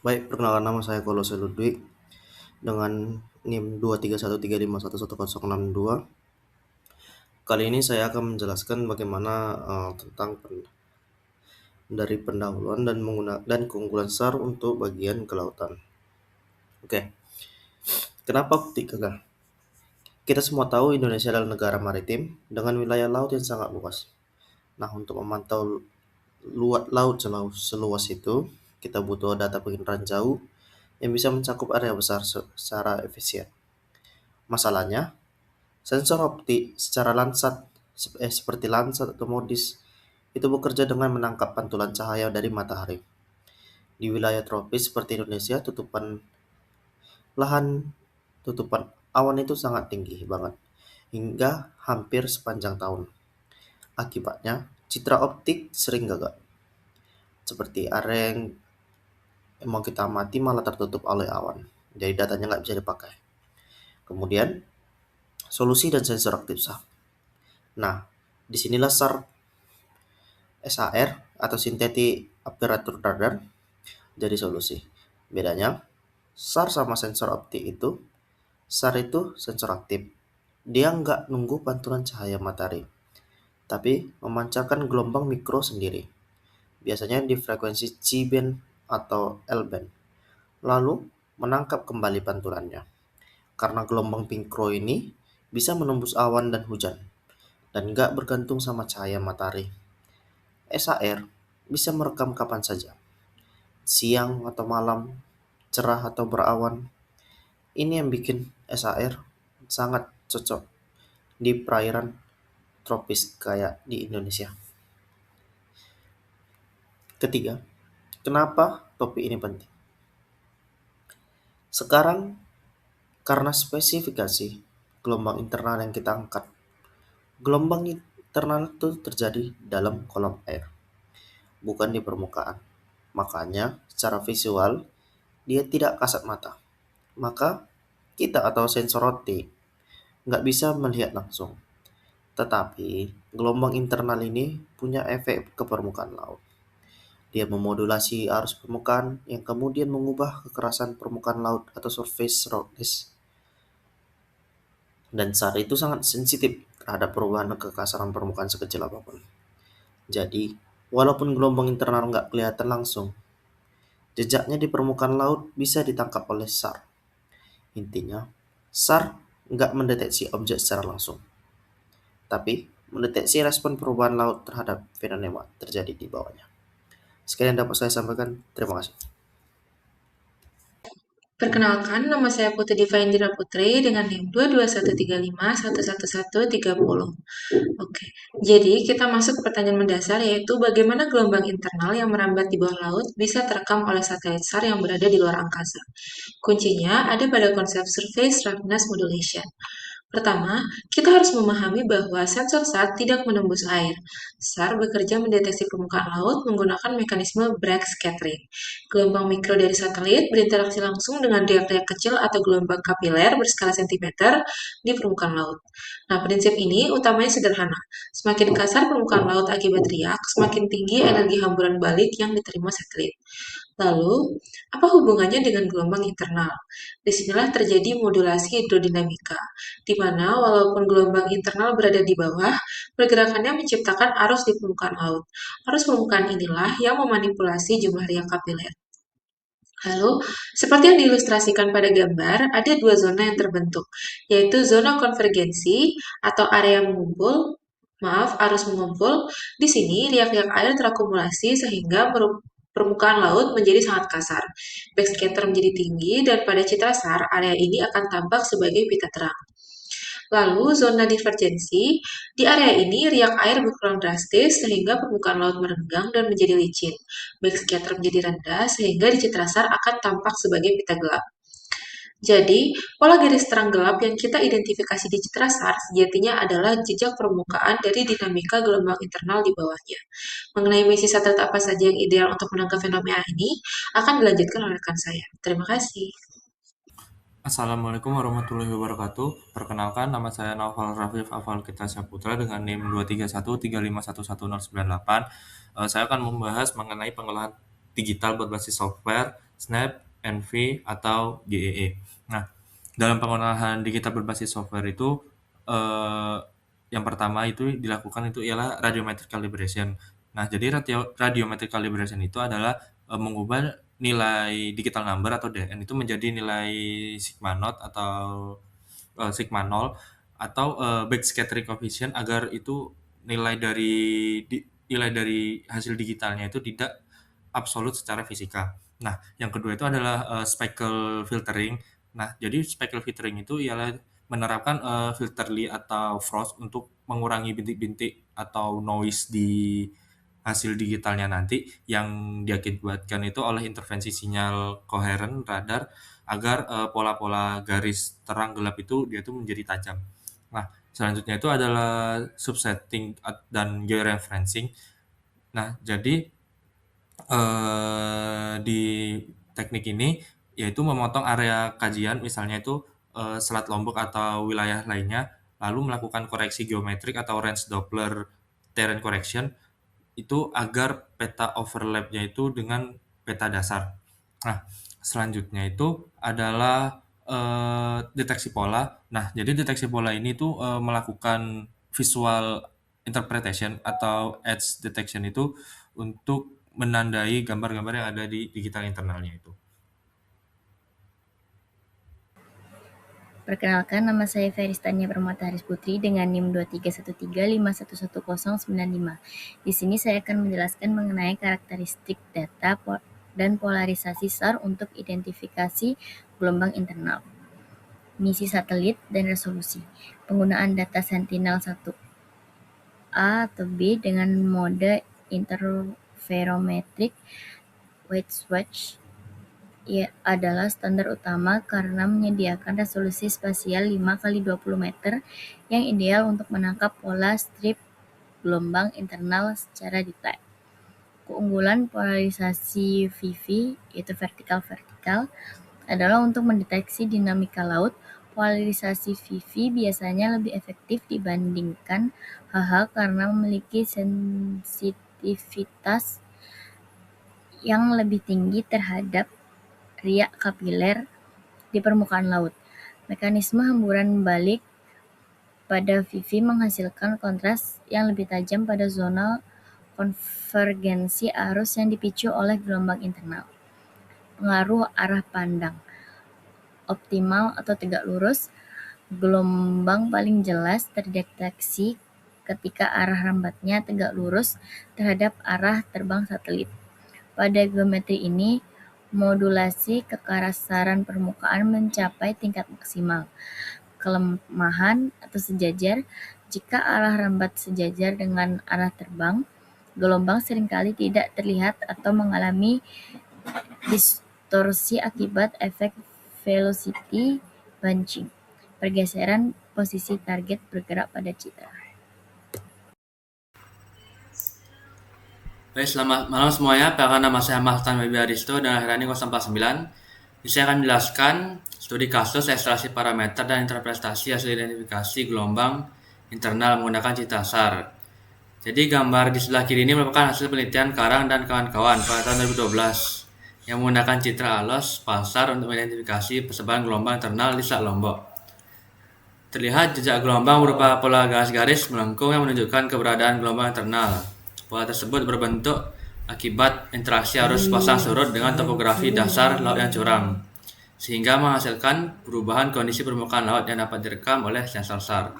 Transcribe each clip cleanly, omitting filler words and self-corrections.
Baik, perkenalkan nama saya Kolose Ludwig dengan NIM 23135111062. Kali ini saya akan menjelaskan bagaimana tentang dari pendahuluan dan keunggulan SAR untuk bagian kelautan. Oke, kenapa optik gagal? Kita semua tahu Indonesia adalah negara maritim dengan wilayah laut yang sangat luas. Nah, untuk memantau laut seluas itu, kita butuh data penginderaan jauh yang bisa mencakup area besar secara efisien. Masalahnya, sensor optik secara seperti Landsat atau MODIS itu bekerja dengan menangkap pantulan cahaya dari matahari. Di wilayah tropis seperti Indonesia, lahan tutupan awan itu sangat tinggi banget, hingga hampir sepanjang tahun. Akibatnya, citra optik sering gagal. Seperti area yang mau kita amati malah tertutup oleh awan. Jadi datanya nggak bisa dipakai. Kemudian, solusi dan sensor aktif SAR. Nah, disinilah SAR atau Synthetic Aperture Radar jadi solusi. Bedanya, SAR sama sensor optik itu, SAR itu sensor aktif. Dia nggak nunggu pantulan cahaya matahari, tapi memancarkan gelombang mikro sendiri, biasanya di frekuensi C-band atau L-band, lalu menangkap kembali pantulannya. Karena gelombang mikro ini bisa menembus awan dan hujan, dan nggak bergantung sama cahaya matahari. SAR bisa merekam kapan saja, siang atau malam, cerah atau berawan. Ini yang bikin SAR sangat cocok di perairan tropis kayak di Indonesia. Ketiga, kenapa topik ini penting? Sekarang, karena spesifikasi gelombang internal yang kita angkat, gelombang internal itu terjadi dalam kolom air, bukan di permukaan. Makanya, secara visual, dia tidak kasat mata. Maka, kita atau sensor optik nggak bisa melihat langsung. Tetapi, gelombang internal ini punya efek ke permukaan laut. Dia memodulasi arus permukaan yang kemudian mengubah kekerasan permukaan laut atau surface roughness. Dan SAR itu sangat sensitif terhadap perubahan kekasaran permukaan sekecil apapun. Jadi, walaupun gelombang internal nggak kelihatan langsung, jejaknya di permukaan laut bisa ditangkap oleh SAR. Intinya, SAR nggak mendeteksi objek secara langsung, tapi mendeteksi respon perubahan laut terhadap fenomena terjadi di bawahnya. Sekian yang dapat saya sampaikan. Terima kasih. Perkenalkan, nama saya Putri Diva Indira Putri dengan NIM 22135111130. Oke, jadi kita masuk ke pertanyaan mendasar yaitu bagaimana gelombang internal yang merambat di bawah laut bisa terekam oleh satelit SAR yang berada di luar angkasa. Kuncinya ada pada konsep Surface Roughness Modulation. Pertama, kita harus memahami bahwa sensor SAR tidak menembus air. SAR bekerja mendeteksi permukaan laut menggunakan mekanisme backscattering. Gelombang mikro dari satelit berinteraksi langsung dengan riak-riak kecil atau gelombang kapiler berskala sentimeter di permukaan laut. Nah, prinsip ini utamanya sederhana. Semakin kasar permukaan laut akibat riak, semakin tinggi energi hamburan balik yang diterima satelit. Lalu, apa hubungannya dengan gelombang internal? Disinilah terjadi modulasi hidrodinamika, di mana walaupun gelombang internal berada di bawah, pergerakannya menciptakan arus di permukaan laut. Arus permukaan inilah yang memanipulasi jumlah riak kapiler. Lalu, seperti yang diilustrasikan pada gambar, ada dua zona yang terbentuk, yaitu zona konvergensi atau area mengumpul, arus mengumpul. Di sini, riak-riak air terakumulasi sehingga permukaan laut menjadi sangat kasar. Backscatter menjadi tinggi dan pada citra SAR, area ini akan tampak sebagai pita terang. Lalu, zona divergensi, di area ini riak air berkurang drastis sehingga permukaan laut merenggang dan menjadi licin. Backscatter menjadi rendah sehingga di citra SAR akan tampak sebagai pita gelap. Jadi, pola garis terang gelap yang kita identifikasi di citra SAR sejatinya adalah jejak permukaan dari dinamika gelombang internal di bawahnya. Mengenai misi satelit apa saja yang ideal untuk menangkap fenomena ini, akan dilanjutkan oleh rekan saya. Terima kasih. Assalamualaikum warahmatullahi wabarakatuh. Perkenalkan, nama saya Naufal Rafif Afal Kita Saputra dengan NIM 23135111098. Saya akan membahas mengenai pengolahan digital berbasis software SNAP, ENVI, atau GEE. Nah, dalam pengolahan digital berbasis software itu, eh, yang pertama itu dilakukan itu ialah radiometric calibration. Nah, jadi radiometric calibration itu adalah mengubah nilai digital number atau DN itu menjadi nilai sigma naught atau sigma 0 atau backscattering coefficient agar itu nilai dari nilai dari hasil digitalnya itu tidak absolut secara fisika. Nah, yang kedua itu adalah speckle filtering. Nah, jadi speckle filtering itu ialah menerapkan filter Lee atau Frost untuk mengurangi bintik-bintik atau noise di hasil digitalnya nanti yang diakibatkan itu oleh intervensi sinyal koheren radar agar pola-pola garis terang gelap itu dia tuh menjadi tajam. Nah, selanjutnya itu adalah subsetting dan georeferencing. Nah, jadi di teknik ini yaitu memotong area kajian misalnya itu Selat Lombok atau wilayah lainnya, lalu melakukan koreksi geometrik atau range Doppler terrain correction itu agar peta overlap-nya itu dengan peta dasar. Nah, selanjutnya itu adalah deteksi pola. Nah, jadi deteksi pola ini tuh melakukan visual interpretation atau edge detection itu untuk menandai gambar-gambar yang ada di digital internalnya itu. Perkenalkan, nama saya Feristania Permata Haris Putri dengan NIM 2313511095. Di sini saya akan menjelaskan mengenai karakteristik data dan polarisasi SAR untuk identifikasi gelombang internal, misi satelit, dan resolusi. Penggunaan data Sentinel-1A atau B dengan mode interferometric Weightswatch adalah standar utama karena menyediakan resolusi spasial 5x20 meter yang ideal untuk menangkap pola strip gelombang internal secara detail. Keunggulan polarisasi VV, yaitu vertikal-vertikal, adalah untuk mendeteksi dinamika laut. Polarisasi VV biasanya lebih efektif dibandingkan HH karena memiliki sensitivitas yang lebih tinggi terhadap riak kapiler di permukaan laut. Mekanisme hemburan balik pada VV menghasilkan kontras yang lebih tajam pada zona konvergensi arus yang dipicu oleh gelombang internal. Pengaruh arah pandang optimal atau tegak lurus. Gelombang paling jelas terdeteksi ketika arah rambatnya tegak lurus terhadap arah terbang satelit. Pada geometri ini, modulasi kekerasan permukaan mencapai tingkat maksimal. Kelemahan atau sejajar, jika arah rambat sejajar dengan arah terbang, gelombang seringkali tidak terlihat atau mengalami distorsi akibat efek velocity bunching, pergeseran posisi target bergerak pada citra. Baik, selamat malam semuanya. Perkenalkan, nama saya Mahtan Baby Aristo dan Herani 049. Saya akan menjelaskan studi kasus ekstraksi parameter dan interpretasi hasil identifikasi gelombang internal menggunakan citra SAR. Jadi gambar di sebelah kiri ini merupakan hasil penelitian Karang dan kawan-kawan pada tahun 2012 yang menggunakan citra ALOS PALSAR untuk mengidentifikasi persebaran gelombang internal di Selat Lombok. Terlihat jejak gelombang berupa pola garis-garis melengkung yang menunjukkan keberadaan gelombang internal. Pola tersebut berbentuk akibat interaksi arus pasang surut dengan topografi dasar laut yang curam, sehingga menghasilkan perubahan kondisi permukaan laut yang dapat direkam oleh sensor SAR.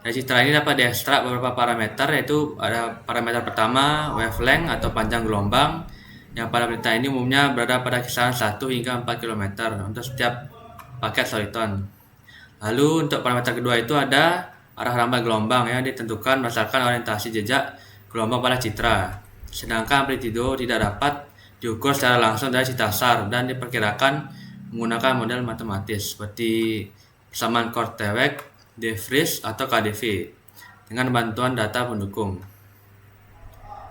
Dari citra ini dapat diekstrak beberapa parameter, yaitu ada parameter pertama, wavelength atau panjang gelombang, yang pada penelitian ini umumnya berada pada kisaran 1 hingga 4 km untuk setiap paket soliton. Lalu untuk parameter kedua itu ada arah rambat gelombang yang ditentukan berdasarkan orientasi jejak gelombang pada citra. Sedangkan amplitudo tidak dapat diukur secara langsung dari citra SAR dan diperkirakan menggunakan model matematis seperti persamaan Korteweg, De Vries, atau KDV dengan bantuan data pendukung.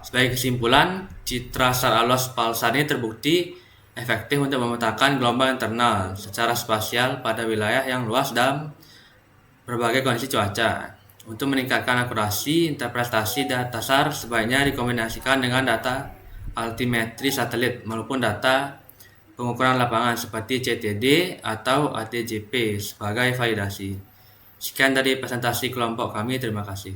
Sebagai kesimpulan, citra SAR ALOS PALSAR ini terbukti efektif untuk memetakan gelombang internal secara spasial pada wilayah yang luas dalam berbagai kondisi cuaca. Untuk meningkatkan akurasi, interpretasi data SAR sebaiknya dikombinasikan dengan data altimetri satelit maupun data pengukuran lapangan seperti CTD atau ATJP sebagai validasi. Sekian dari presentasi kelompok kami, terima kasih.